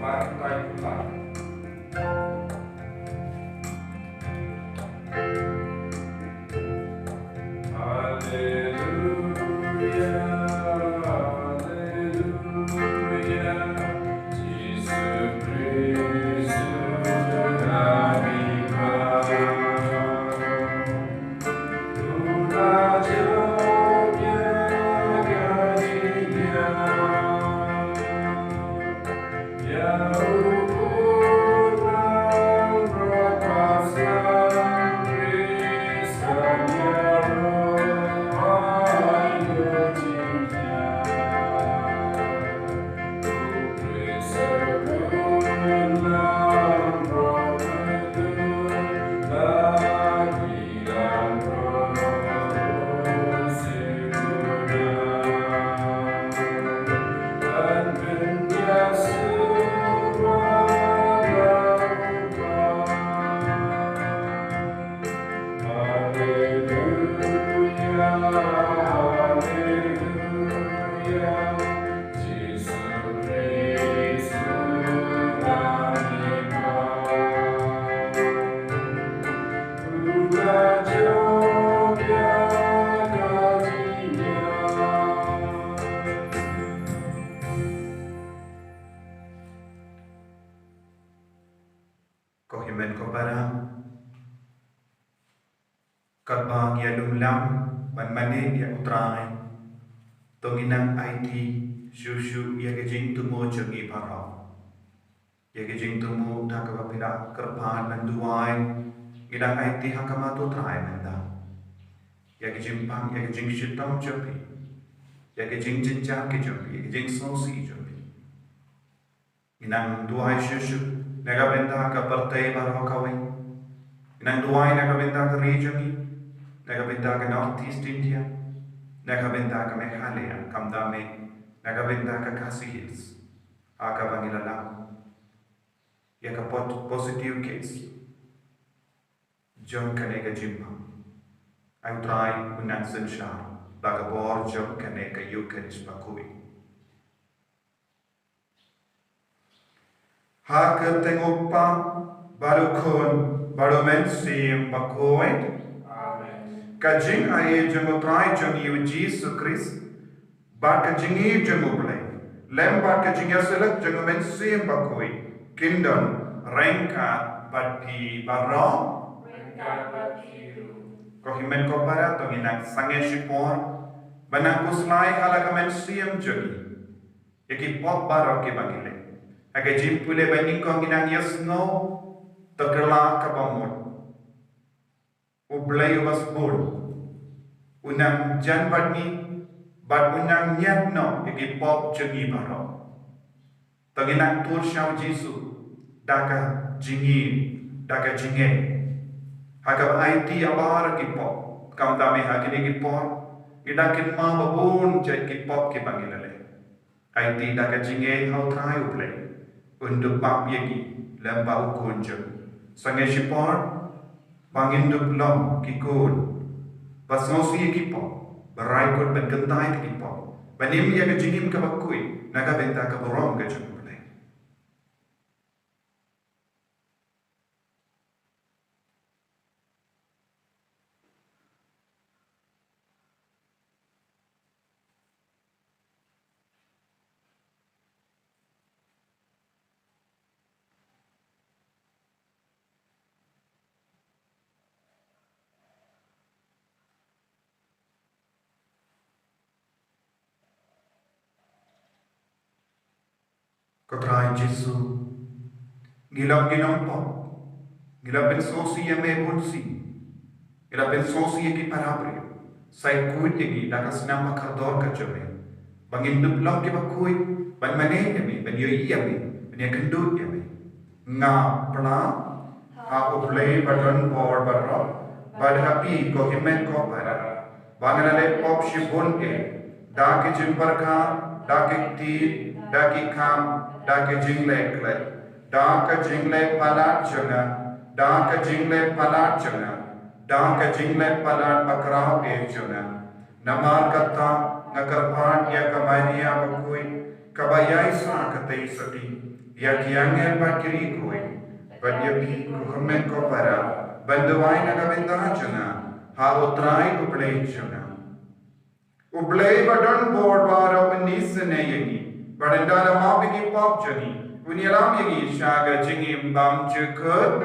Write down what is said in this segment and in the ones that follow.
Partai Putar. Kohimen ko para kabang ya lumlam manmane ya utrai tonginang IT shushu ya gejing tumo changi parau ya gejing tumo takabapila kerpan manduai gidang IT hakamato trai menda ya gejing pang ya gejing shitam chopi ya gejing jinja ke chopi ya gejing sosi chopi inang duai shushu Nagabenta ka partai barho kawai. Inang duai nagabenta ka regioni. Nagabenta ka Northeast India. Nagabenta ka Meghalaya. Kamdame. Nagabenta ka Khasi Hills. Aka bangilala. Ya ka positive case. Jom kane ka jimpang. Ay try unang sensyar. Baga bor jom kane ka yukenis pakui. Haka tengok pa baru kon baru mensim bakoid. Amen. Kajing aye jemu try jemu yu Jesus Christ. Ba kajingi jemu play. Lem ba kajing yaselak jemu mensim bakoid. Kindon rengka bati barong. Rengka batiru. Kohimen ko para tonginak sange shipor. Banang kuslai halaka mensim jegi. Yaki pop baro ki bagile. Aga jimpule bani ko ginang yasno takerla kabamot ublay wasbul unang jan badni bad unang nyatno igi pop jegi baro taginang tur shaw jisu daka jingi daka jinge haga IT abar ki pop kam dame hagini ki pop idakin ma babun jai ki pop ki bangilale IT daka jinge how try ublay untuk bab yagi lembau kunjung sange shipor banginduk lom kikun pasnosi kipo berai kot ben kentai kipo banim ya kejingim ka bakui naga benta ka borong ka jumule Kotrai Jesu gilap ginompo gilap ben sosi ya me bunsi gilap ben sosi ya ki parapre sai kuit yagi daka sinama kardor ka jome bangin dup lom ki bakui ban mane yami ban yoi yami ban ya kendut yami nga pla ha uplay badon bor barro bad happy ko himen ko para bangalale pop shibun ke da ke jimpar ka da ke ti da ki kam da ke jingle kle da ke jingle palat janga da ke jingle palat janga da ke jingle palat bakrao ke janga namar kata ngakarpan ya kamaria bakui kabayai sa katay sati, yakyangel bakiri koi, padyapi kuhamen ko para, banduay na kabindahajana, haotray uplay Ublay badan board baro unisane yagi. Badandala mabigi pop jani. Unyalam yagi shaga jingim bam jukut.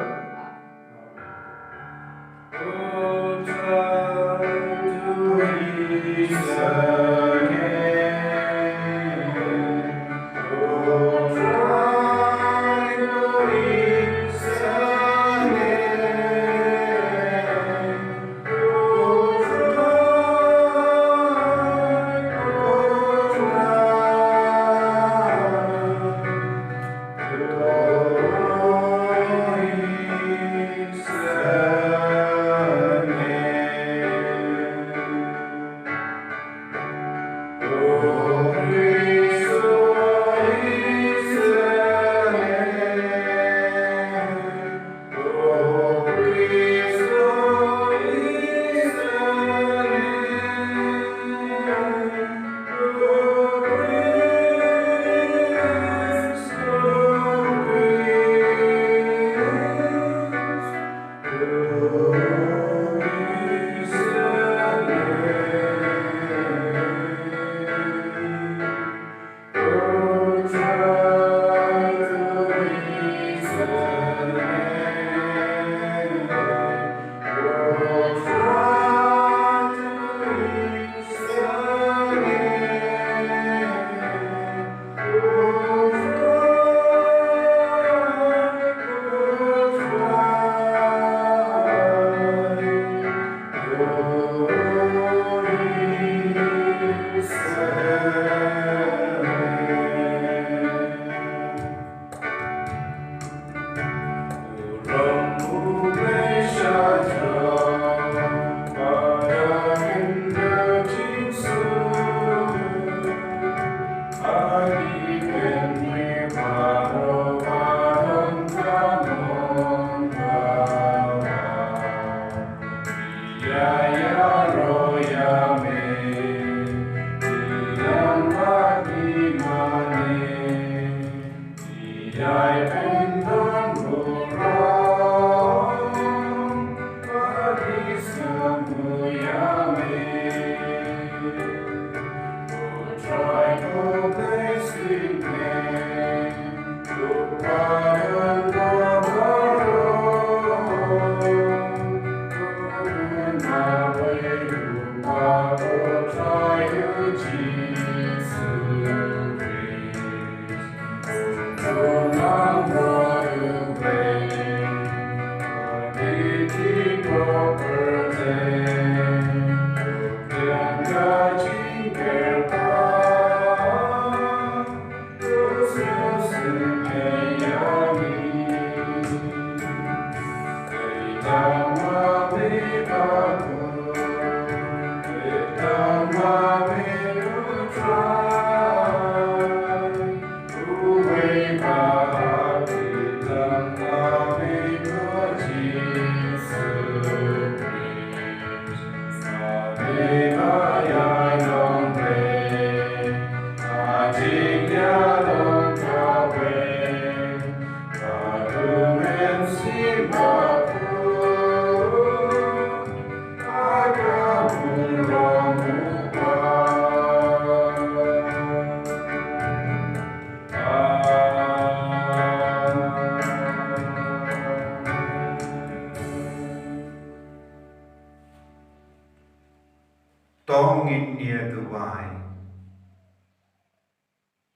Tongin niya duway.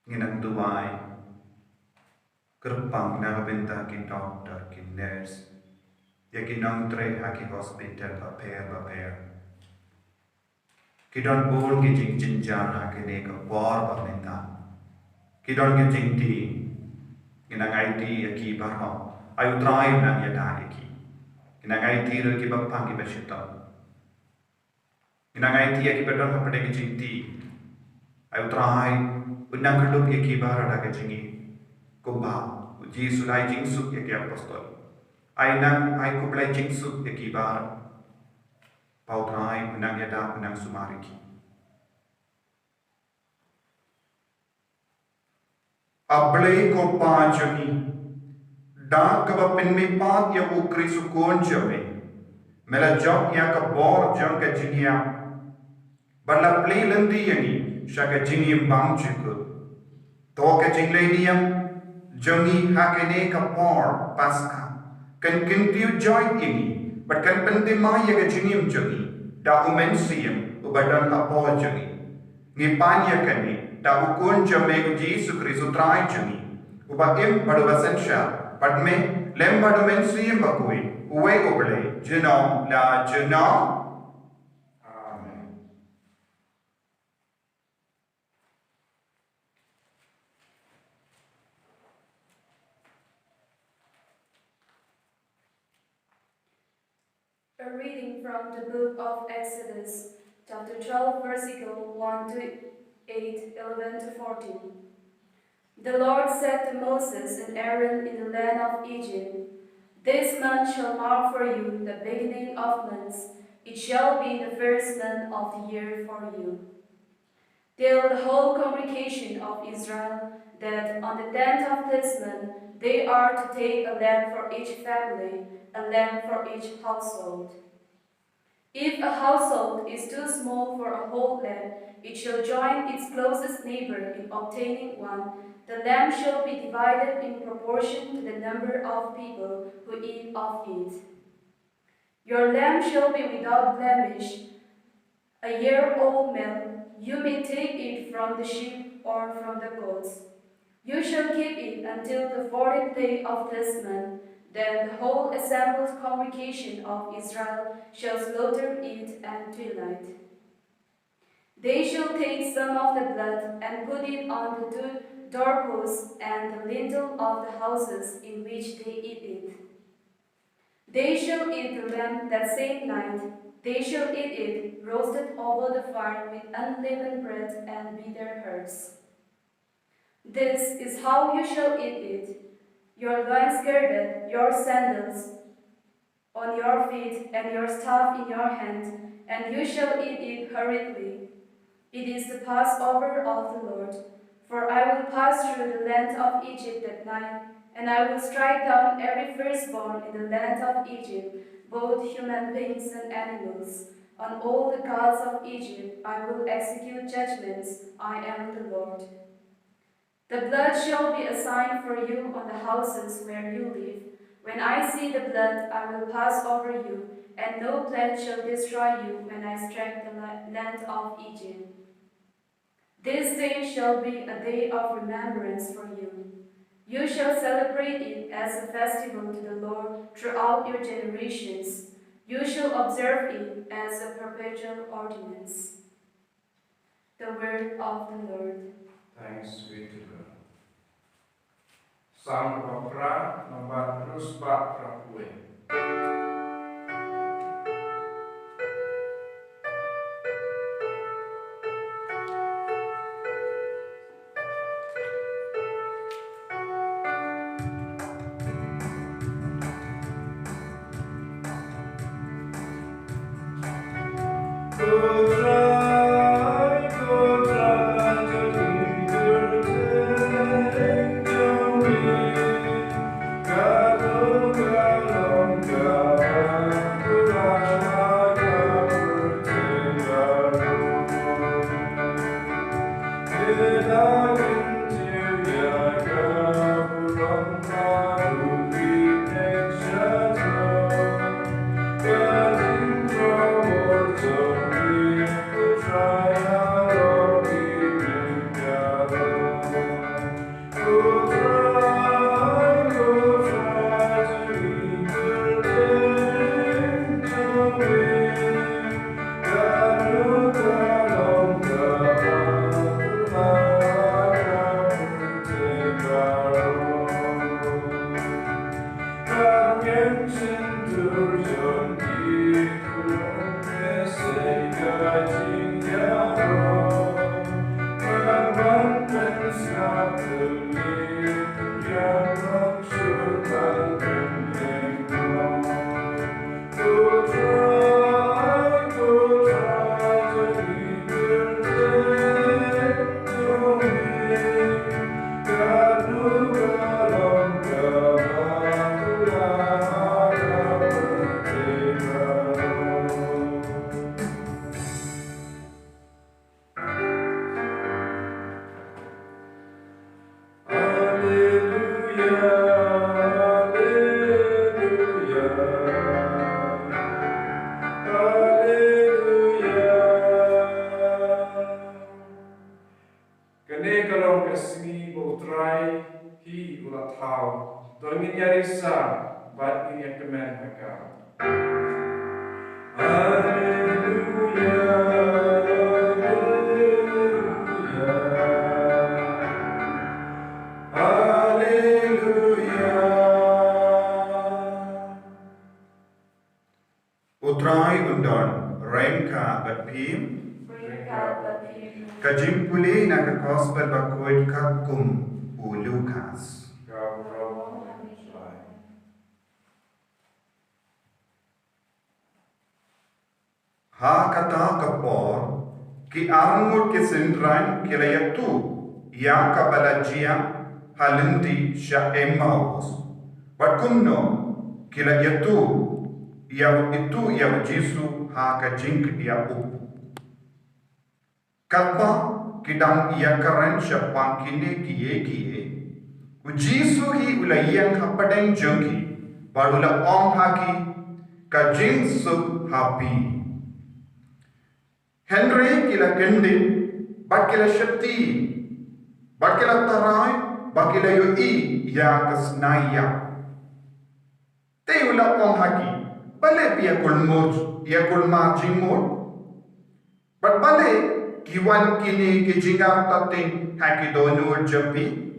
Nginang duway. Kerpang na kabenta ki doctor ki nurse. Ya ki nangtre ha ki hospital baper. Ki don bol ki jing jinjan ha ki ne ka bor babenta. Ki don ki jing ti. Nginang IT ya ki barho. Ayu try na ya da ki. Nginang IT ro ki bapang ki bashita. Nginang IT ya ki bedon ha pade ki jing ti. Ayu try unang kedup ya ki barada ki jingi. Kumba. Ji sulai jing sup ya ki apostol. Ai kublai jing sup ya ki bar. Pau try unang yada unang sumariki. Ablay ko pa jami. Da kaba pinmipat ya ukri sukon jami. Mela jok ya ka bor jong ka jinia. Bala play lendi yangi shaka jini bang juku. To ka jinglay diyam jongi hakene ka por paska. Kan kintiu joy ini. But kan pentimaya ka jinim jongi. Da umensiyam ubadan apol jongi. Ngipanya kani da ukun jame ku Jesu Kristo trai jongi. Uba im badubasan siya. Padme lem badumensiyam bakui. Uwe oble jenom la jenom. Amen. A reading from the book of Exodus, chapter 12, versicle 1 to 8, 11 to 14. The Lord said to Moses and Aaron in the land of Egypt, "This month shall mark for you the beginning of months. It shall be the first month of the year for you. Tell the whole congregation of Israel that on the 10th of this month they are to take a lamb for each family, a lamb for each household. If a household is too small for a whole lamb, it shall join its closest neighbor in obtaining one. The lamb shall be divided in proportion to the number of people who eat of it. Your lamb shall be without blemish, a year-old male. You may take it from the sheep or from the goats. You shall keep it until the 14th day of this month. Then the whole assembled congregation of Israel shall slaughter it at twilight. They shall take some of the blood and put it on the doorposts and the lintel of the houses in which they eat it. They shall eat the lamb that same night. They shall eat it roasted over the fire with unleavened bread and bitter herbs. This is how you shall eat it: your loins girded, your sandals on your feet, and your staff in your hand, and you shall eat it hurriedly. It is the Passover of the Lord. For I will pass through the land of Egypt at night, and I will strike down every firstborn in the land of Egypt, both human beings and animals. On all the gods of Egypt I will execute judgments. I am the Lord. The blood shall be a sign for you on the houses where you live. When I see the blood, I will pass over you, and no plague shall destroy you when I strike the land of Egypt. This day shall be a day of remembrance for you. You shall celebrate it as a festival to the Lord throughout your generations. You shall observe it as a perpetual ordinance." The word of the Lord. Thanks be to God. Sound of prayer, nomor terus Pak Prabowo. ulat tau. Tolongin yarisa, bat ini kemen haka. Utrai undon rengka batpim kajimpuli naga gospel bakuit kakum Lukas. Ha kata kapor ki arngut ki sindran kilayatu ya kabalajia halindi sha Emmaus. Bakumno kilayatu ya itu ya Jesu ha ka jink ya up. Kalpa kidang ia karen sha pankine kiye. Jesu hi ulayang hapadeng jongki padula ong haki ka jing sub happy. Henry kila kendi, bakila shakti, bakila tarai, bakila yoi ya kasnaya. Te ula ong haki, bale pia kulmoj, ya kulma jingmod. But bale kiwan kini kijinga tating haki donur jampi.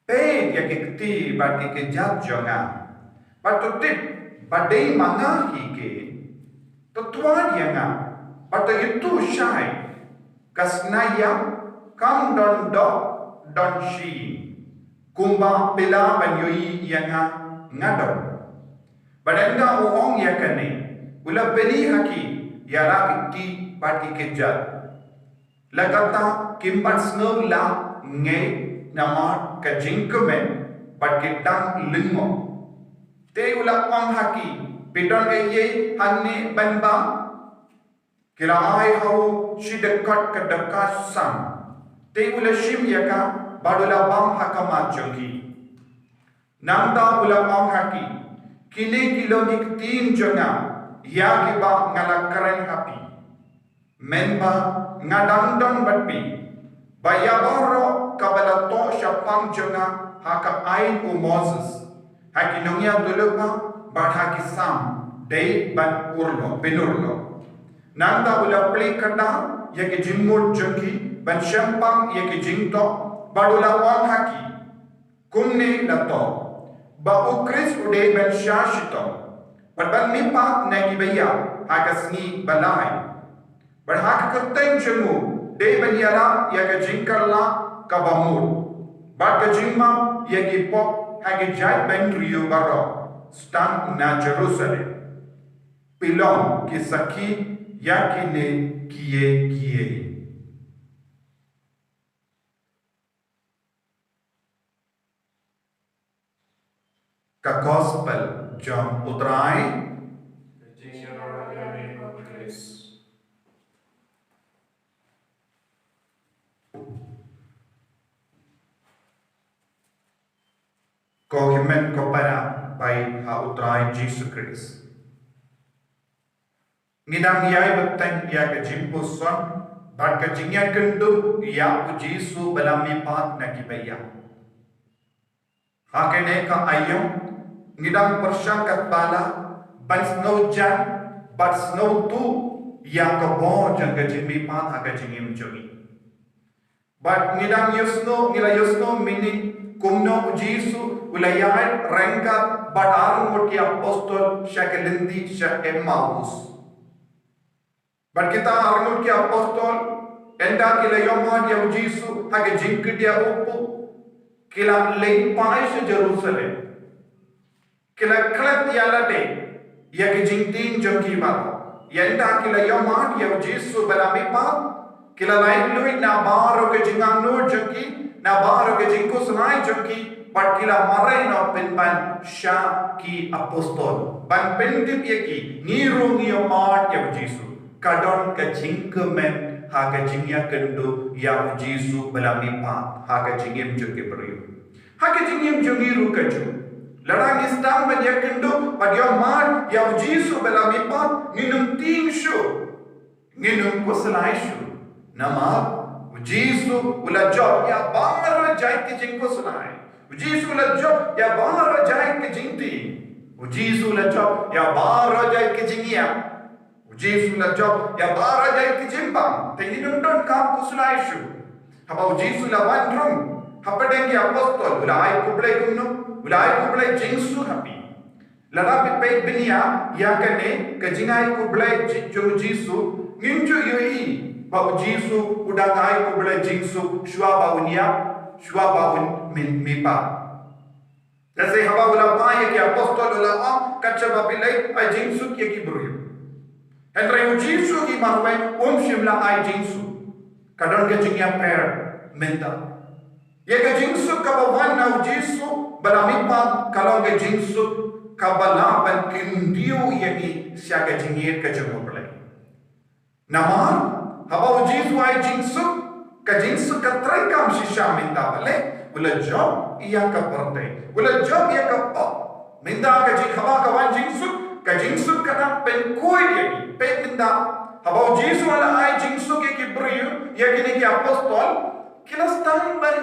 Pe ya kikti baki kijat jonga. But to tip, badai manga hike, to tuan yanga. Pada itu syai kasnaya kam don shi kumba pela banyoi yanga ngadon badanda uong yakane ula beli haki yara ikti bati kejat lagata kimbat snow la nge nama kajingkemen bat kitang lingo te ula ong haki pidon eye hanne banba kila ai hau shi dekat ke dekat sam te ula shim yaka badula bam hakama jongi namda ula bam haki kini kilonik tin jonga ya kiba ngala keren happy menba ngadang dong batpi bayaboro kabala to shapang jonga haka ain u Moses haki nongya dulupa badhaki sam dei ban urlo binurlo nanda ula pli kada yake jimmur jongi ban shampang yake jingto badula ong haki kumne lato ba ukris ude ban shashito padban mipa nagi baya hagasni balai badhak kurteng jemu de ban yara yake jingkarla kabamur bad jingma yake pop hage jai ban rio baro stan na Jerusalem pilon kisaki yakine kiye ka gospel John utrai ko himen ko para bai ha utrai Jesus Christ ngidang yai beteng ya ke jimpuson bad ke jingya kendu ya Jesu balami pat nakibaya hakene ka ayam ngidang persyakat bala ban snow jan bad snow tu ya ke bo jang ke jimbi pat ha ke jingim jogi bad ngidang yusno mini kumno Jesu ulayai rengka bad arun ki apostol shakelindi sha Emmaus But kita arnut ki apostol enda kila yomad ya Jesu hage jingkidia upu kila leipai se Jerusalem kila klat yalade ya ke jingtin jongi ba yenda kila yomad ya Jesu balami pa kila lain lui na baro ke jingang nur jongi na baro ke jingku sunai jongi but kila marai no penban sha ki apostol ban pendip yaki ngiru ngiyomad ya Jesu kadon ka jingkemen ha ka jingya kendo ya Jesu balami pa ha ka jingem joge beriu ha ka jingem jogi ru kaju larang istam ban ya kendo padya mar ya Jesu balami pa nginum ting shu nginum koslai shu nama Jesu ula job ya bamar jai ki jing koslai Ujisu la job ya bara jai ke jingti. Ujisu la job ya bara jai ke jingia. Ujisu la job ya bara jai ke jimbang. Te inundon kam kusulaishu. Haba ujisu la wandrum. Hapadengi apostol ulai kublai kumno. Ulai kublai jingsu hapi. Larabi pay binia ya kane ke jingai kublai jo jisu nginju yoi. Ba ujisu udangai kublai jingsu shua baunia. Shua baun mipa. Jase haba ula pa ye ki apostol ula kacha babilai ai jingsu ki ki buru. Henry jingsu ki marwai shimla ai jingsu. Kadon ke jingya per menta. Ye ke jingsu ka bawan na jingsu balamipa kalong ke jingsu ka bala ban kindiu ye ki sia ke jingir ke jomo belai. Nama haba jingsu ai jingsu Kajingsu katrekam shisha minta bale, ula job iya ka perte, ula job iya ka pop. Minta kajing haba kawan kajingsu kana pen koi yagi, pen minta. Haba jisu ala ai jingsu ke kibriu, ya kini ki apostol, kilas tamban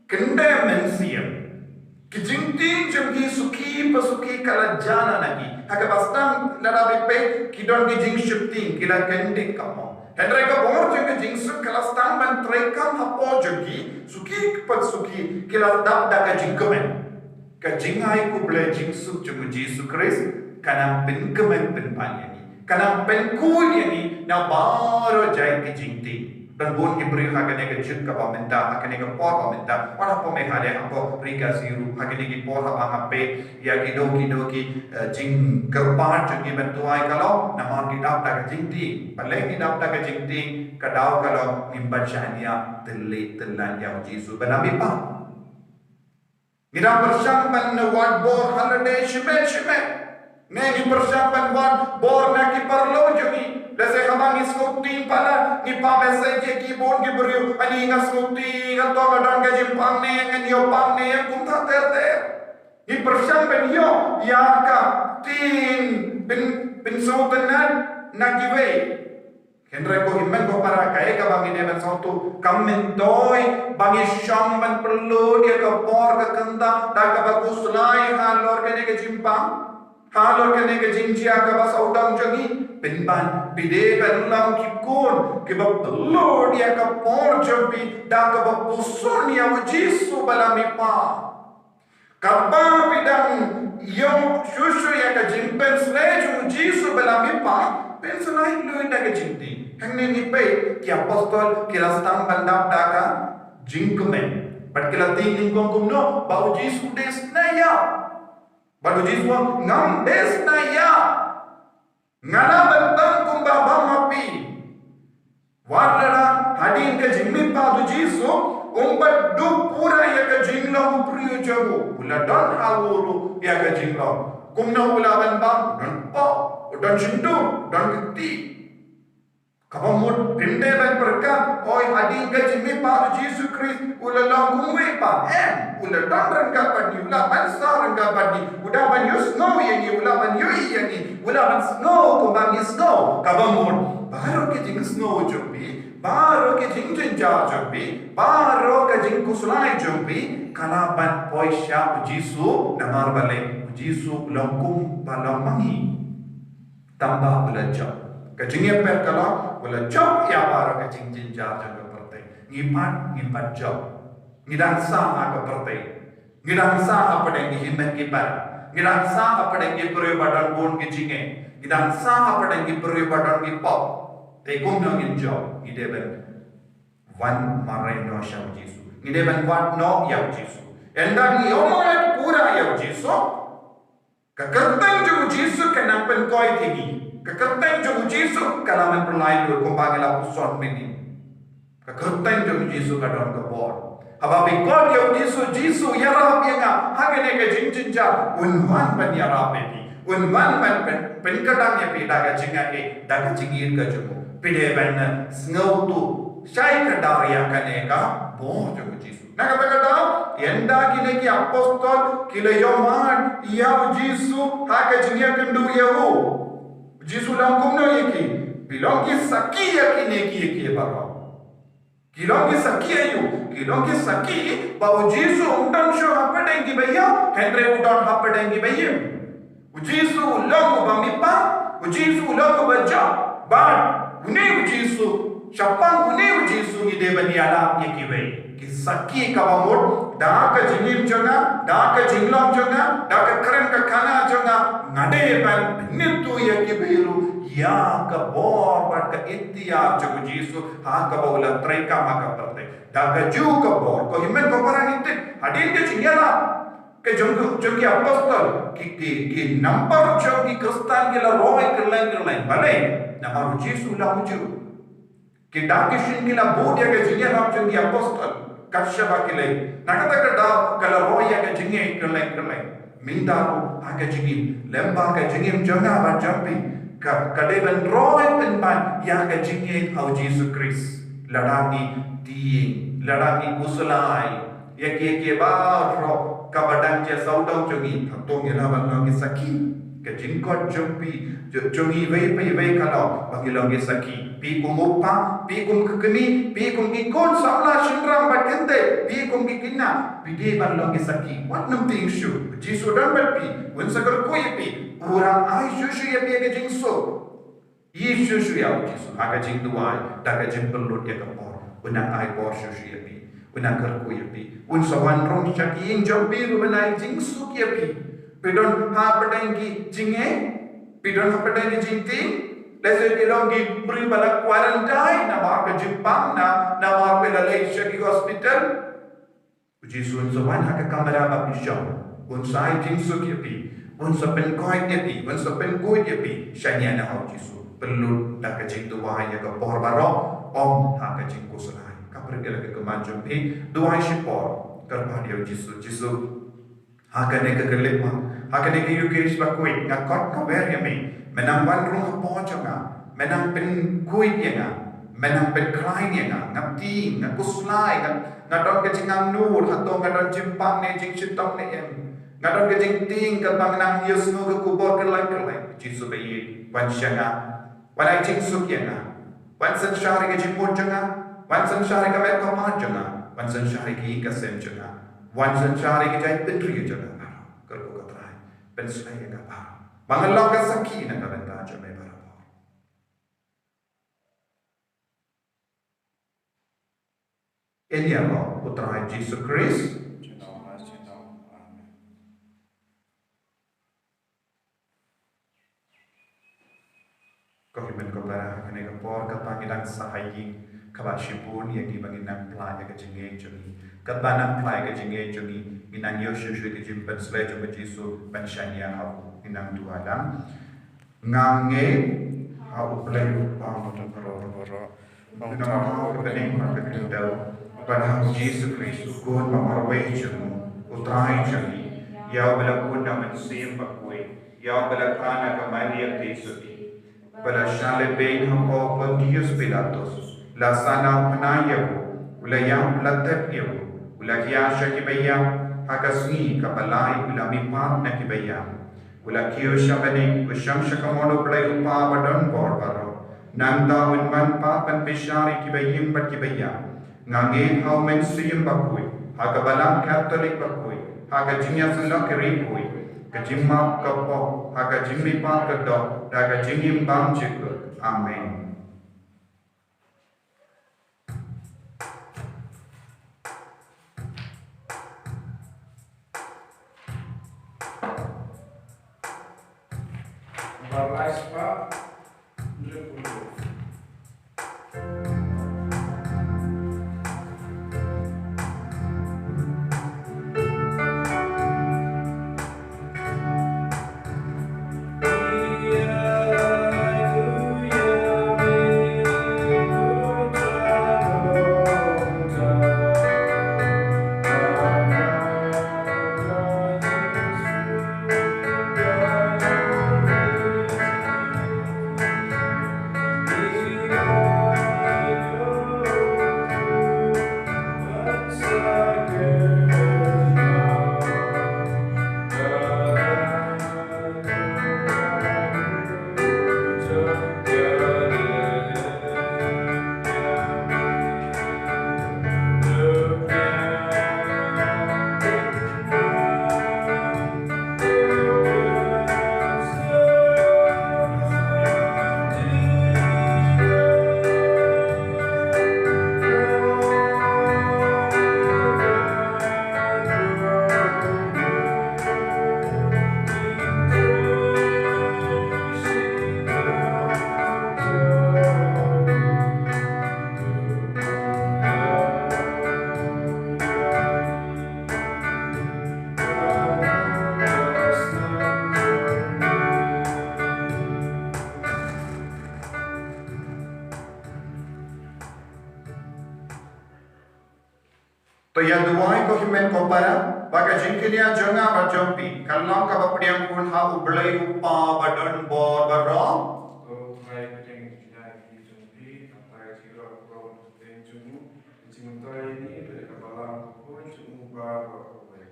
kende mensia. Kijingti jumki suki pasuki kala jana nagi. Haka bastan larabi pe kidon ki jing shifting kila kende kamo. Henry ka bor jeng jingsu kelas tamban trekam hapo jogi suki pat suki kila dap da ka jingkemen ka jingai ku ble jingsu jemu Yesus Kristus kana pen kemen pen panyani kana pen kunyani na baro jai ki jingti dan bon ibri hakane ka jit ka pamenta hakane ka por pamenta ora po me hale apo rika siru hakane ki por ha hape ya ki doki jing kerpan jogi bentuai kalau nama ki dap da ka jingti pale ki dap da ka jingti ka daw kalau nimban syania telit telan ya Yesus benami pa ngira persiapan wad bor holiday shime ne ni persiapan wad bor na ki parlo jogi Dese habang iskoti pala ni pa message ki bon ki beriu ani ngaskoti gato gadang ka jimpang ne nganyo pang ne kumta terte ni persiapan yo ya ka tin bin sautenan na give Henry ko himmen ko para kaya ka bangi ne ben sautu kammentoi bangi syam ban perlu dia ka por ka kanta da ka baguslai halor ka ne ka jimpang halor ka ne ka jinjia ka bas udang jangi Pinban, pide berulang kikun, kibab telur dia ke por jampi, dah kibab pusun ya Yesus balamipa. Kapal pidang yang susu ya ke jimpen selaju Yesus balamipa, penselai lu dah ke jimti. Hangni ni pe, ki apostol kila stang bandap daka jingkumen. But kila tingin kong kumno, bau Yesus desnaya. Bau Yesus ngam desnaya. Ngana bentang kumbabang api warna hadin ke jimmi pa du jisu umbat du pura ya ke jingla upriyo jago ula don hawuru ya ke jingla kumna ula ban bang don pa don shindu don kiti kapamut pinde ban perka oi hadin ke jimmi pa du jisu Kris ula long kumwe pa ula don rangga padi ula ban sa rangga padi udah ban yusno yani ula ban yui yani ula ban snow kumbang snow kapamut baru ke jing snow jumpi baru ke jing jenjar jumpi baru ke jing kusulai jumpi kana ban poi syap jisu namar bale jisu longkum palamangi tambah belajar kejingnya per kalau belajar ya baru ke jing jenjar jumpi pertai ngipat job ngidang sah ke pertai ngidang sah apa yang dihimbau kibar ngidang sah apa yang diberi badan bon ke jinge ngidang sah apa yang diberi badan ki pop te kumno ngin job ngideben wan marai no syau Yesus ngideben wan no ya Yesus endang ni omat pura ya Yesus kekertang jo Yesus kenang pen koi tigi kekertang jo Yesus kalaman perlain do kumpagela puson mini kekertang jo Yesus kadon ke bor ababi god ya Yesus ya rab ya nga hagene ke jinjinja unwan ban ya rab ni unwan ban pen kadang ya pi daga jinga e daga jingir ka jo pide ban ngautu syai kadaria kaneka bor jo Yesus naga bagada enda kine ki apostol kile yoman ya Yesus haga jingia kendu yahu Yesus langkum no yeki bilong ki sakia kine ki baro Kilong ki saki ayu, kilong ki saki ba ujisu umtan sho hapadengi baya, Henry udan hapadengi baya. Ujisu long ba mipa, ujisu long ba ja, but une ujisu, shapang une ujisu ni devani ala ye kiwe. Ki saki ka bamur, da ka jingim jonga, da ka jinglong jonga, da ka keren ka kana jonga, ngade ban nitu ye kiberu. Ya ka bor bat ka itia jago Jisu ha ka bola treka maka perte da ka ju ka bor ko himen ko parang itte hadin ke chingyala ke jong apostol ki number jong ki kristan ke la roy kerlain bale na maru Jisu la muju ki da ke shin ki la bod ya ke chingyala jong ki apostol kashaba ke le nakata ka da ka la roy ya ke chingyai kerlain mindaru ha ke chingim lemba ke chingim jonga ba jampi Kadeban roy penpan yang ka jingin au Jesus Christ ladani ti ladani kusulai ye ba ro ka badang che saudong jongi thotong ila ban ki saki ka jingkot jompi jongi vei kalau bangilong ki saki pi kumupa pi kum kekeni pi kum ki kon samla shindram batente pi kum ki kinna pi de ban long ki saki what nam ting shu Jesus dan bat pi wen sagar ko ye pi orang ai shushu ya pi ke jingso ye shushu ya Jisu aga jing duai da ka jing pelut ya kapor unang ai por shushu ya pi unang kar ko ya pi un sawan rong chaki ing jombi ru banai jingsu ya pi pidon ha padangi jinge pidon ha padangi jingti lese pilongi beri bala quarantine na ba ka jimpang na ba pe la Malaysia ki hospital Jisu un sawan ha ka kamera ba pi shom un sai jingsu ya pi un sapen koi dia pi un sapen koi dia pi shanya na hau Jisu perlu dak kecing tu wahai ya ke por barok om ha kecing ku selai ka pergi lagi ke manjung pi duai shipor kerba dia Jisu ha ka ne ke kelip ma ha ka ne ke yukish ba koi ngakot ka ber ya mi menang wan rung po changa menang pen koi ya nga menang pen klai ya nga ngati ngakuslai ngadon kecing ang nur hatong ngadon jimpang ne jing shitong ne em ngadon ke jing ting ke bangnang Yesu ke kubur ke lai Jisu bayi wan syanga wan ai jing suk yana wan san syari ke jing mut janga wan san syari ke met komat janga wan san syari ke ka sem janga wan san syari ke jai petri janga ke ko katrai pen slai ka ba mangalok ka saki na ka benta jame bara ini Allah putra Yesus Kristus Kohimen ko para kane ka por ka pangidang sahaying kabashipun yang dibanginang play ka jingeng jungi ka banang play ka jingeng jungi minang Yesus ke jimpen slejo ka Jisu pensyanya au minang duadang ngange au play pa mo minang au bening ma betudau pada Yesus Kristus kun pamarwe jumu utrai jungi ya bela kun na mensim bakwe ya bela kana ka Maria Yesus pada syale bein hampa Pontius Pilatus la sana penayahu ulayam latek yahu ulakia syakibaya hakasni kapalai ulamipat nakibaya ulakiyo syabani usyam syakamono play upa badan borbaro nanda unman papan bishari kibayim bat kibaya ngange hau mensiyim bakui hakabalang katolik bakui hakajinya selak kerikui kajimma kapo hakajimmi pa kadok daga jingim bang jikut amen Balai spa 20. ya duai ko himen ko para baga jingkinia jonga ba jompi kallam ka bapriang kun ha ublai upa badon bor baro Ko trai kajeng jina ki jumpi Antai siro ko den jumu Jimuntai ini Dari kabalang ko jumu ba uwe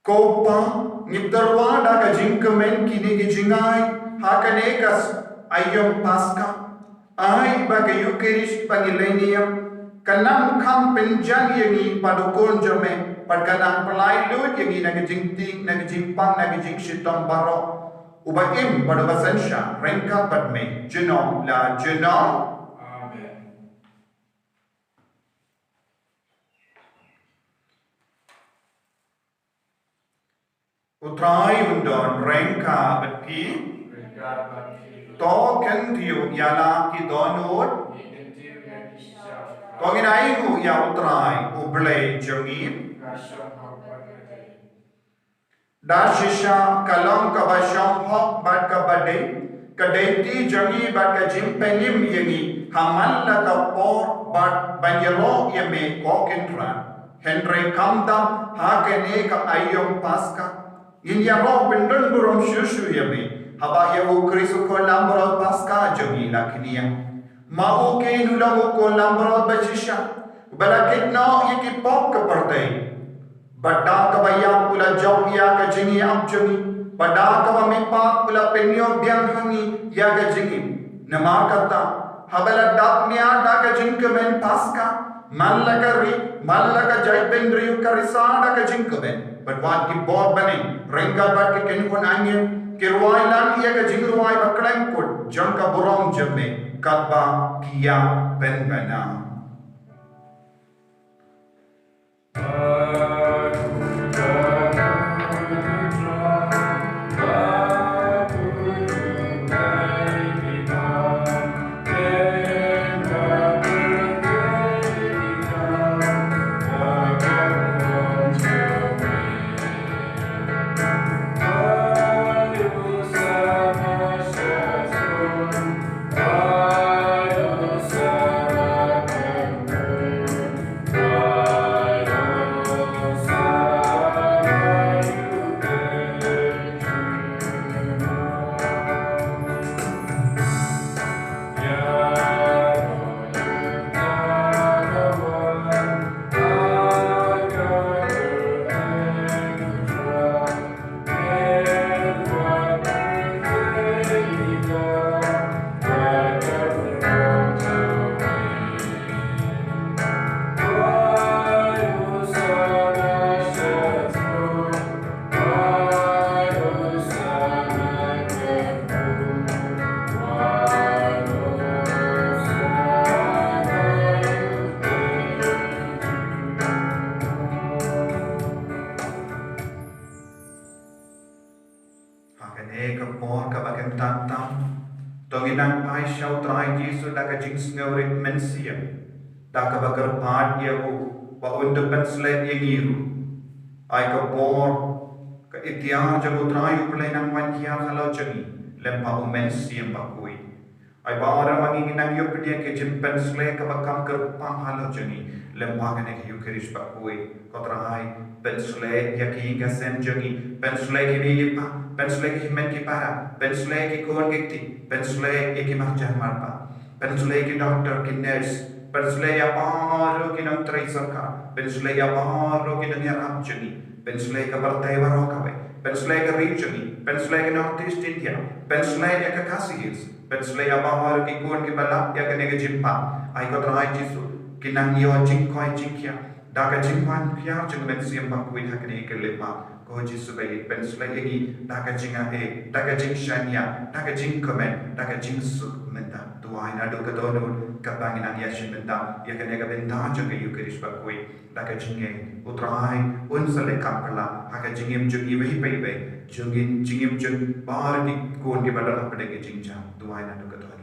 ko pa ngipdarwa da ka jingkemen kini ki jingai ha kanekas ayom paska ai baga yukirish pangilenium kanam kam penjang yangi padukon jome padkanang pelai lut yangi nagajing ting nagajing pang nagajing shitong baro uba im pada basansha rengka padme jenom la jenom Amen. utrai undon rengka bati Rekat bagi to kan tiu yala ki donot Intil yang isya to ginaigu ya utrai ublei jongin Kasyam hapagate dashisha kalam ka basham hok bat ka bade kadeti jangi bat ka jimpenim yangi hamalla ka por bat banyalo yeme kokentra henry kamdam hakene ka ayom paska ginyaro bindun burom shushu yeme haba ya ukrisu ko lambro paska jangi lakniya mau ke nulam ko lambro bachisha balakitna yiki pop ka pardai Bada kabaya pula jauh ya ke jingi am jingi. Bada kabamipa pula penyo biang hangi ya ke jingi. Nama kata habala daknya da ke jing kemen paska. Malaka jai pendriu karisa da ke jing kemen. Badwat ki bor bane rengga bat ke kenkun angin. Kirwai lan ya ke jing ruai bakleng kut jangka burong jeme katba kia penbana. Tonginang pai shau trai Yesu da ka jings ngawrit mensia da ka bakar pad yehu wa undu penslet yengiru ai ka bor ka itiar jamu trai uplay nang wankia halo jani lempa mensia bakui ai baara mangi nang yopdia ke jim penslet ka bakam ker pam halo jani lempa kane ki yukirish bakui kotrai penslet yaki ga sem jani penslet ki pa penslet ki men ki para penslet ki kon ki penslet ki marjan marpa penslet ki doctor ki nurse penslet ya paro ki nang trai sarka penslet ya paro ki nang yarap jani penslet ka bartai waro ka we penslet ka region penslet ki northeast India penslet ya ka Khasi penslet ya paro ki kon ki balap ya ka ne jimpa ai ko trai jisu ki nang yo jing koi jingkya daga jingman pia jeng mensiam bakui hakne ke lepa ko jisu bai penslet egi daga jinga e daga jing shania daga jing komen daga jing su menta tuai na do ka donu ka bangina ya shimenta ya kane ga benta jeng yu kirish bakui daga jinge utrai un sale kapla haka jingem jung i bai bai bai jungin jingem jung bar ki kon ki badal apde ke jingja tuai na do ka donu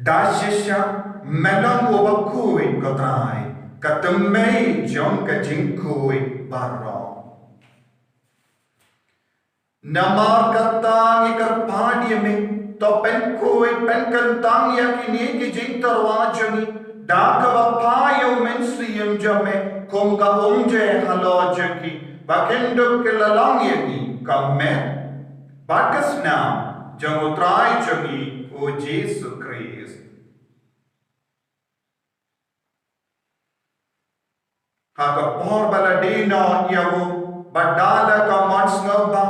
Dashisha melang wabakui kotrai katumei jong kajingkui baro namar katang ikar padi me to pen kui pen kentang yakini ki jing terwajangi dak bapayo mensiam jame kom ka omje halojaki bakendo kelalang yani kamme bakas nam jangutrai jangi o Jesus Christ. Haka por baladina yawo badala ka mansngaba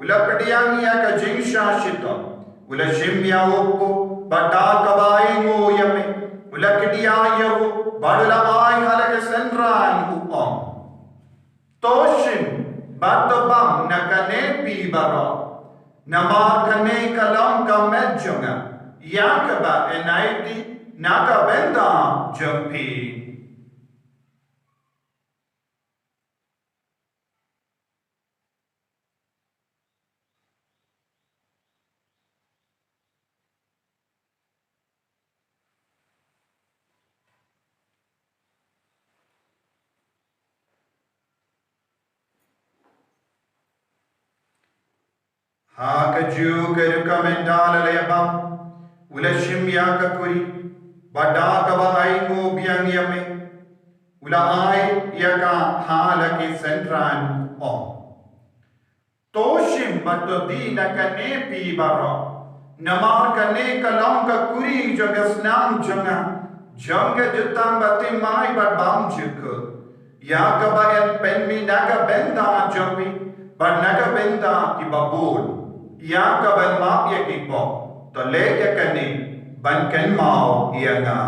ula pediang ya ka jingsha shita ula shimya oppo badal ka baingo yame ula kedia yawo badala ai halaka senran upam toshin batobam nakane bibara namar kane kalam ka medjonga yakaba enaiti naka benda jampi. Haka ju keruka mendala lebam ula shimya ka kuri bada ka bahai ngo biang yame ula ai yaka hala ki sentran om toshim bato dina ka nepi baro namar ka ne kalam ka kuri jagas nam janga janga jutang batim mai bat bam juku yaka bayan penmi naga benda jambi bat naga benda ki babul ya ka ban ma ya ki po to le ya ka ni ban kan mau ya nga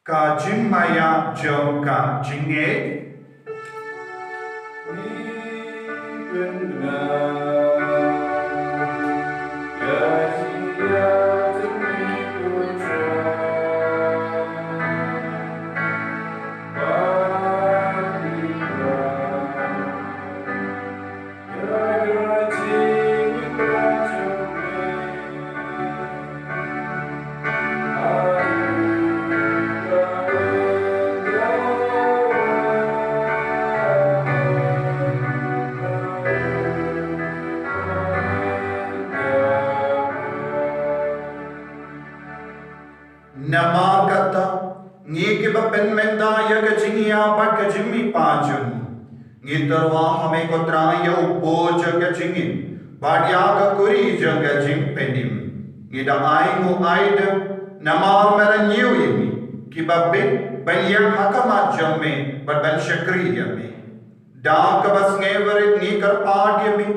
ka jing maya jong ka jinge nama kata ngi ke pen menda ya ke jingia pat ke jimmi pajun ngi terwa hame ko traya upo jaga jingin badya ka kuri jaga jing penim ngi da ai mu aid nama mera nyu yimi ki babbe banyan hakama jamme but ban shakri yami da ka bas ngeverit ni kar paad yami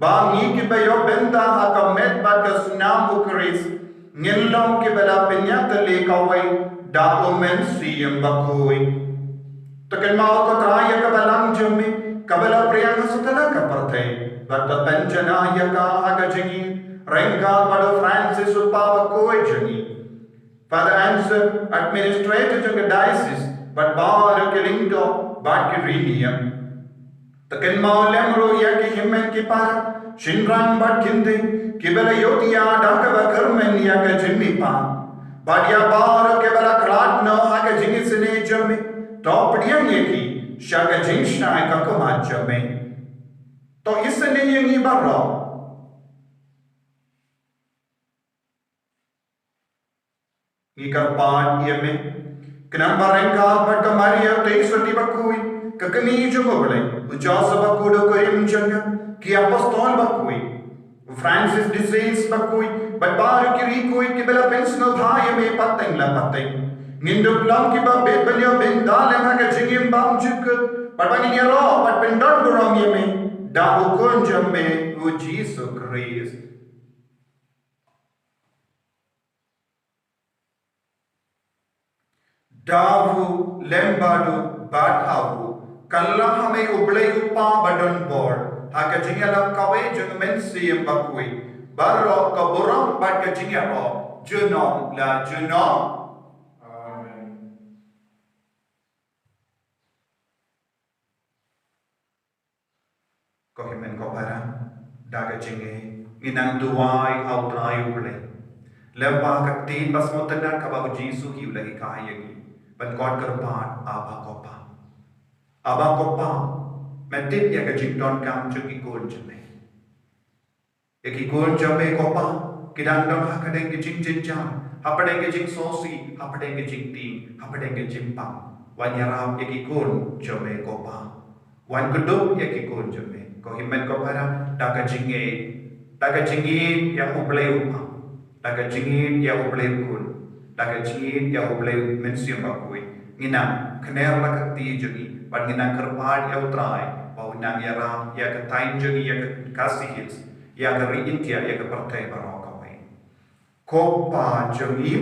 ba ngi ki bayo benda hakam met bat ka sunam ukris ngilong ke bala penya tele kawai da omen siem bakoi taken mau ko traya ka balang jamme kabala priyang sutala ka parthe bat panjana ya ka aga jingi renga bado Francis upa bakoi jingi Father answer administrator to the diocese but bar ke lindo bat ke rinium taken mau lemro ya ke himmen ki par shinran bat kinde kibala yotiya dakaba karmen ya ka jimmi pa badya bar ke bala klat no aga jingi sene jamme top diam ye ki shaga jingshna ka ko ma jamme to isne ye ni barro ni ka pa ye me knam barenka bat ka maria te soti bakui ka kani jugo bale ujasa bakudo ko im janga ki apostol bakui Francis disease bakui but bar kiri koi ki bela pensional thai me pateng la pateng ngindu plam ki ba bet banyo ben dal ma ka jingim bam juk but bani ni ro but pendon duram ye me da ukon jamme o Jesus Christ davu lembadu bathavu kalla hame ublai upa badon board haka jingala kawe jeng mensiam bakui barro ka boram bat ka jingaro junom la junom Amen. ko himen daga jinge inang duai au trai ule lemba kakti bas mutana kabagu jisu ki ulagi kahayagi ban god kerpat aba kopa metip ya gajing don kam chung ikon jame ikon jame kopa kidang don hakadeng gajing jinjang hapadeng gajing sosi hapadeng gajing ti hapadeng gajing pam wan yaram ikon jame kopa wan kudup ikon jame ko himen ko para daga jingin yang ublay upa daga jingin yang ublay kun daga jingin yang ublay mensium bakui nginang kner lakati jungi ban nginang kerpad ya utrai bau nang yaram ya ke tain jungi ya ke kasih hits ya ke rintia ya ke partai barokawai kopa jungi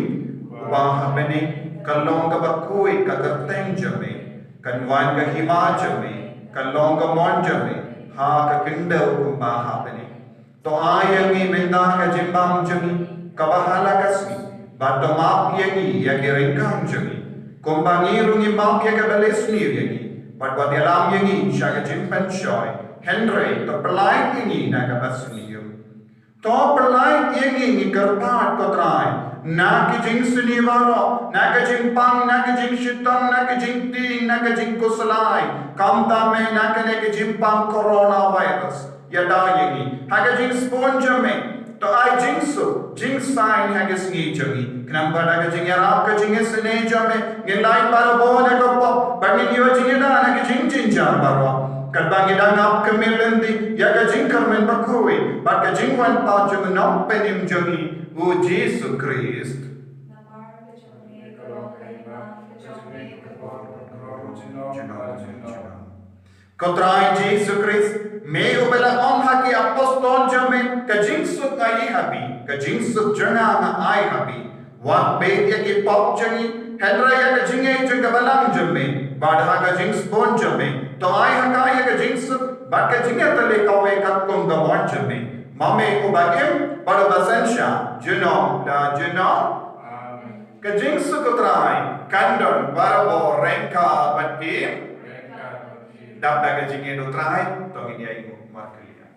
ubah bene kalong ka bakui ka kerteng jame kanwan ka hima jame kalong ka mon jame ha ka kindau kumba ha bene to ayangi menda ka jimbang jami kabahala kasmi bato map yangi ya ke rengkang jami kumbangi rungi map ya ke balesni yangi bat wat yalam yangi sya ka jimpan shoy Henry to pelai yangi na ka basni to pelai yangi ni kerpat kotrai na ki jing sunivaro na ka jing pang na ka jing shitam na ka jing ting na ka jing kusalai kamta me na ka ne ka jing pang coronavirus yada yangi haga jing sponge me to ai jing su jing sign haga sngi jangi knamba daga jing yarap ka jing sne jame ngilai par bo na ko po bani yo jing da na ka jing jing jar barwa kadbangi da ngap kemilendi yaga jing karmen bakui bat ka jing wan pa jung nom penim jangi o Jesus Christ Kotrai Jesus Christ me ubela om haki apostol jame ka jingsut ai habi ka jingsut jana ma ai habi wat be ya ki pop jangi henra ya ka jinge jung ka balang jame badha ka jings bon jame to ai haka ya ka jingsut ba ka jinge tale ka we ka kum ga mon jame mame ubagim pada basensha juno da juno ka jingsut kotrai kandon barabo renka bati dap daga jinge do trai to ini ai markelia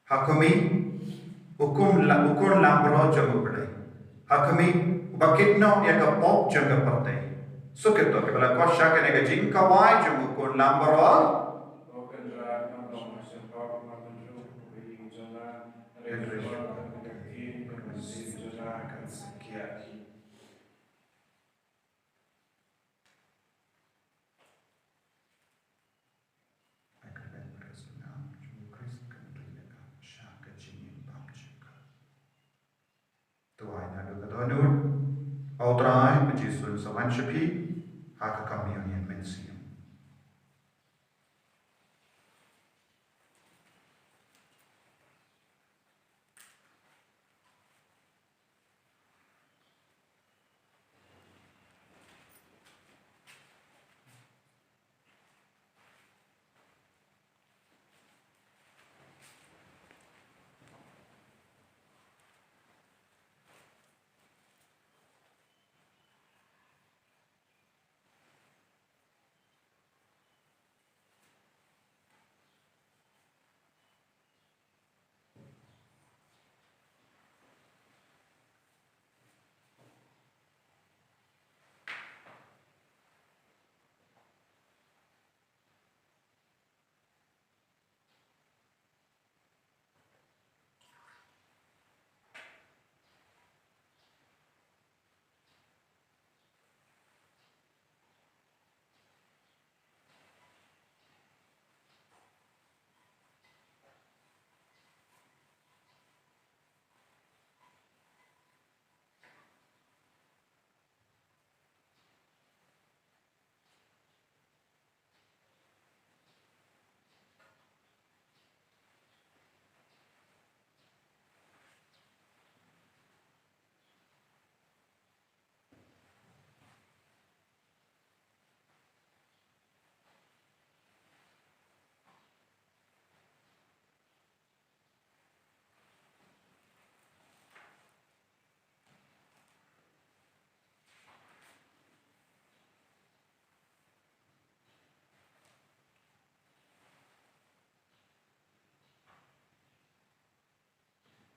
Hakami hukum lambro jamu berdai. Hakami bakitno ya ka pop jaga partai. Suketo ke bala kosha ke nega jingka wai jamu hukum lambro. Tuai na do kadonun autrai bejisun sawan shapi haka kami yang mensium.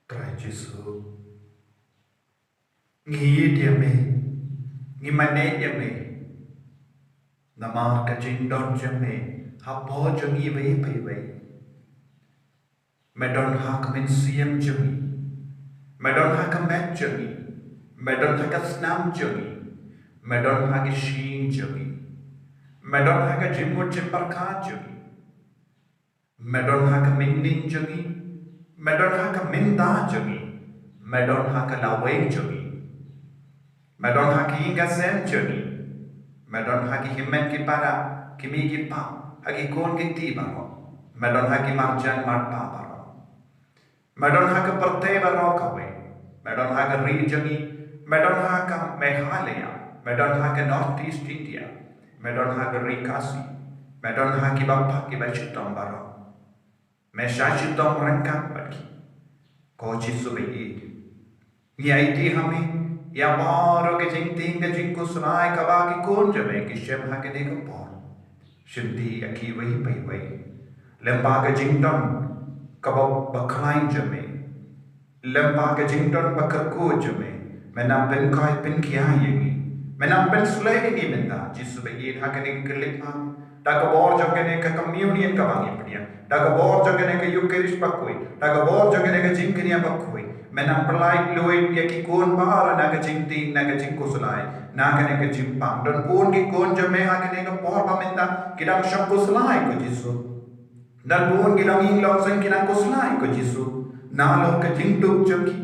Trai Jesu ngi dia me ngi mane dia me namar ka jing don jame ha po jangi vei pai vei medon ha ka men siam jangi medon ha ka met jangi medon ha ka snam jangi medon ha ka shin jangi medon ha ka jimut jimparka jangi medon ha ka minning jangi medon ha ka minda jangi medon ha ka lawai jangi medon ha ki inga sem jangi medon ha ki himmen ki para kimi ki pa ha ki kon ki ti baro medon ha ki marjan mar pa baro medon ha ka parte baro kawe medon ha ka ri jangi medon ha ka Meghalaya medon ha ka North East India medon ha ka ri kasi medon ha ki bappa ki bachitam baro me shachitam rangkat baki ko Jesu be ye ti hame या बारो के जिंग तीन के जिंग को सुनाए कबा की कौन जमे कि शेम हा के देखो पौर शिंदी अकी वही पई वही लंबा के जिंग टन कबा बखलाइन जमे लंबा के जिंग टन बकर को जमे मैं नाम पेन काय पेन किया येगी मैं नाम पेन सुले की मिंदा जिसु बे ये हा के ने क्लिक हा डाका बोर जगे ने का कम्युनियन का बांगी पड़िया डाका बोर जगे ने का यूकेरिश पकोई डाका बोर जगे ने का जिंग कनिया पकोई मैं नाम पलाई लोइड या की कौन बाहर ना का जिंग तीन ना का जिंग को सुनाए ना कने का जिंग पांग डन कौन की कौन जमे हा कने का पोर पामिंदा किडम शब को सुनाए को जिसु डन कौन किडम इन लोग संग किडम को सुनाए को जिसु ना लोग का जिंग टुक जगी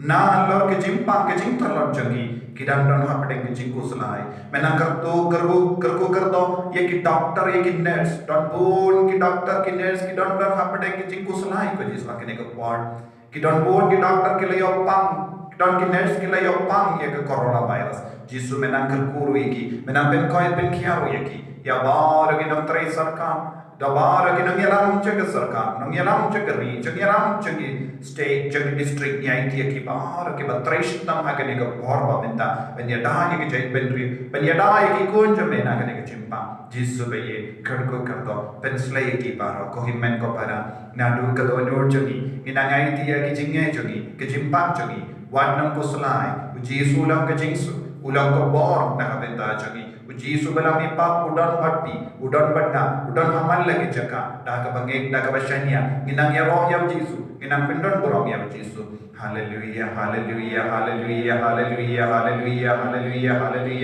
ना लोग के जिंग पांग के जिंग तलर जगी किडम डन हा पड़े के जिंग को सुनाए मैं ना कर दो ये की डॉक्टर ये की नर्स डन कौन की डॉक्टर की नर्स की डन डन हा पड़े के जिंग को सुनाए को जिसु कने का पोर कि डन बोर्ड की डॉक्टर के लिए पंग डन की नर्स के लिए पंग ये कोरोना वायरस जिसु में नंकर कुरु की में ना पेन कोई पेन किया हो ये की या बार की नंतरे सरकार दबार की नंगेराम चक सरकार नंगेराम चक री नंगेराम चक स्टेट चक डिस्ट्रिक्ट या इंडिया की बार के बत्रेशतम आगने का और बमिंदा बनिया डाय के जय बंद्री बनिया डाय की कौन जो में ना करने के चिंपा जिसु बे ये खड़को कर दो पेंसले की बारो को हिमन को परा ना दू का दो नोट जगी ina ngai tia ki jinge jogi ke jimpang jogi wadnam ko slai jisu ulang ke jingsu ulang ko bor na kabenta jogi jisu balam mi pa udan batti udan badna udan hamal lagi jaka da ka bangek da ka bashanya ginang ya roh ya jisu ginang pendon borom ya jisu haleluya haleluya haleluya haleluya haleluya haleluya haleluya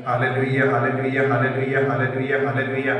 haleluya haleluya haleluya haleluya haleluya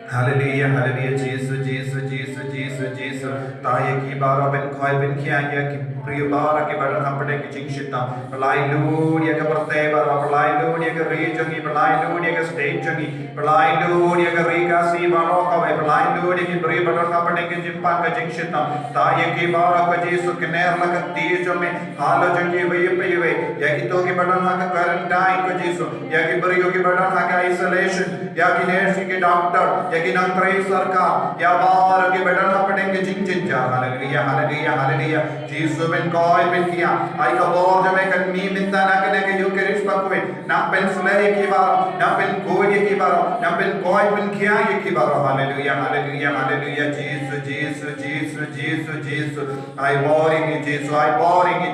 Hallelujah, hallelujah, Jesus, Jesus, Jesus, Jesus, Jesus. ताये की बारा बिन खाए बिन किया ये की प्रिय बारा के बड़न हपड़े की चिंशिता पलाई लूड ये का परते बारा पलाई लूड ये का री जंगी पलाई लूड ये का स्टेज जंगी पलाई लूड ये का री का सी बारों का वे पलाई लूड ये की प्रिय बड़न हपड़े की चिंपा का चिंशिता ताये की बारा का जीसु के नेर लगत तीज में हाल जंगी वे पे वे या की तो की बड़न हा का क्वारंटाइन को जीसु या की प्रियो की बड़न हा का आइसोलेशन या की नर्स की डॉक्टर या की नंतरे सरकार या बार के बड़न हपड़े के चिंचिंचा हालेलुया हालेलुया हालेलुया जीसु बिन कोई बिन किया आई का बोर जमे कन्मी मिंदा ना कने के यू के रिश पकोए ना पेन सुले की बार ना पेन कोई की बार ना पेन कोई बिन किया ये की बार हालेलुया हालेलुया हालेलुया जीसु जीसु जीसु जीसु जीसु आई बोरिंग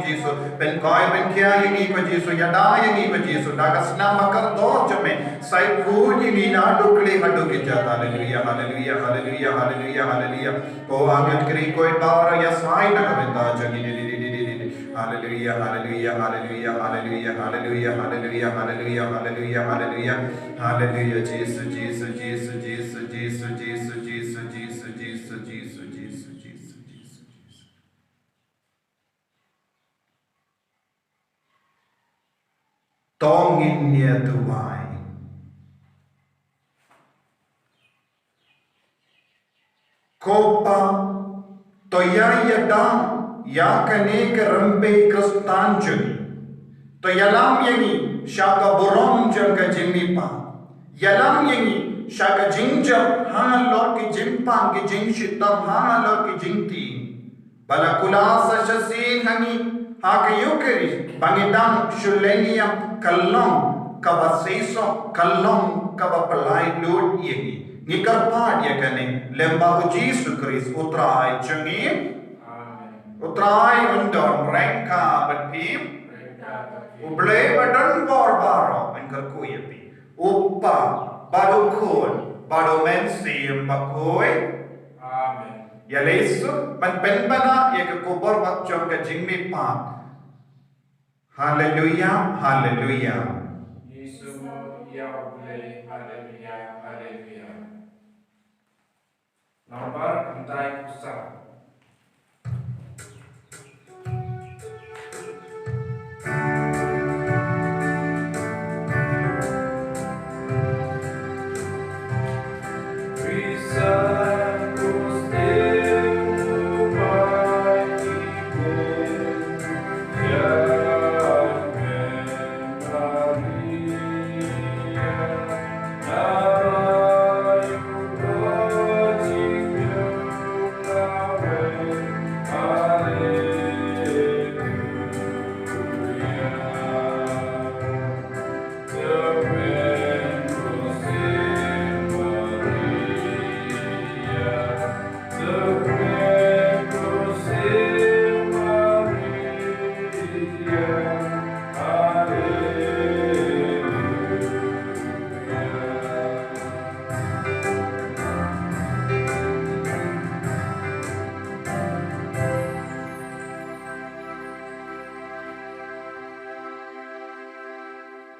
जीसु पेन कोई बिन किया ये को जीसु या डा ये को जीसु डा का स्ना मकर दो जमे साई फूड ये ना डुकली हडु के जाता hallelujah hallelujah hallelujah hallelujah hallelujah को आगत करी कोई बार या साई ना कबंदा जगी Hallelujah, hallelujah, hallelujah, hallelujah, hallelujah, hallelujah, hallelujah, hallelujah, hallelujah, hallelujah, Jesus, Jesus, Jesus, Jesus, Jesus, Jesus, Jesus, Jesus, Jesus, Jesus, Jesus, Jesus, Jesus. Tongin niya tuwai. Kopa toyaya dam ya kanek rambe kristanjuni to yalam yangi shaka borom jaga jimipa yalam yangi shaka jinja hana lor ki jimpang ki jinshitam hana lor ki jinti bala kulasa shasin hangi haka yukeri bangidam shuleniam kallom kabasiso kallom kabapalai lord yangi Nikar pad ya kane lemba Jesus Christ utrai changi Utrai undon rengka berpim. Ublay badan barbaro engkerkuyapi. Upa badukun badomensi bakoi. Amen. Ya lesu penbana ya kekubur bakjom ke jingmi pat. Haleluya, haleluya. Yesumu ya ublay, haleluya, haleluya. Nomor entai kusam.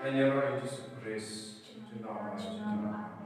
Hanya roh Yesus Kristus, Junama.